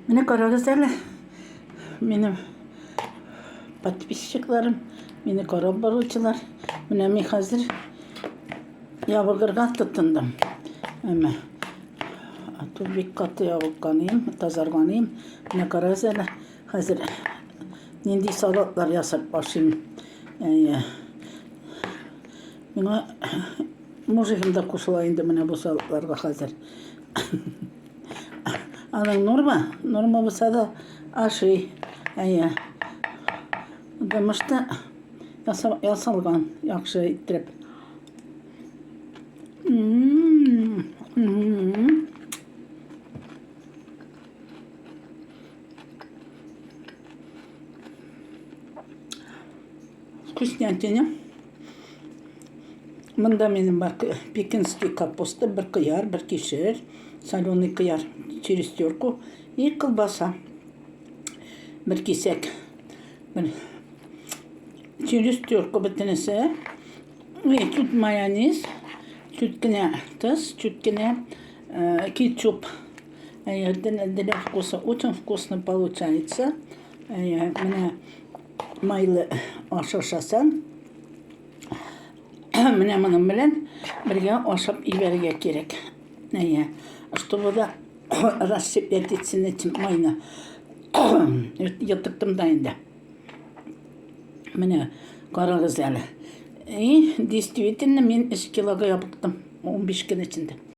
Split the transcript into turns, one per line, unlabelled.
Mene karagız hele. Benim подписчикларым, meni karab barıcılar. Mene mi hazır yavıgırgan tutundum. Ama bir katı yavıgganıyım, tazarganıyım. Mene karagız hele. Hazır nindi salatlar yasap başım. Mene muzikimde kusılayındı mene bu salatlarga hazır. Aның Норма болса да ашый. Дымышты ясалған, яқшы иттіріп. Вкуснятина. Мында менің бар пекинский капуста, бір қияр, бір кешір, соленый қияр через терку и колбаса. Бір кесек. Через терку бітінісі. И тут майонез, чуть кіне тұз, чуть кіне кетчуп. Для вкуса очень вкусно получается. Міне майлы ашашасан. Міне мұның білін бірге ашап иберге керек. Чтобы да расщеплять этим майна. Yatırttım da indi. Mene karagız yani. Действительно, мен 3 кг.га.ябыктым 15 gün içinde.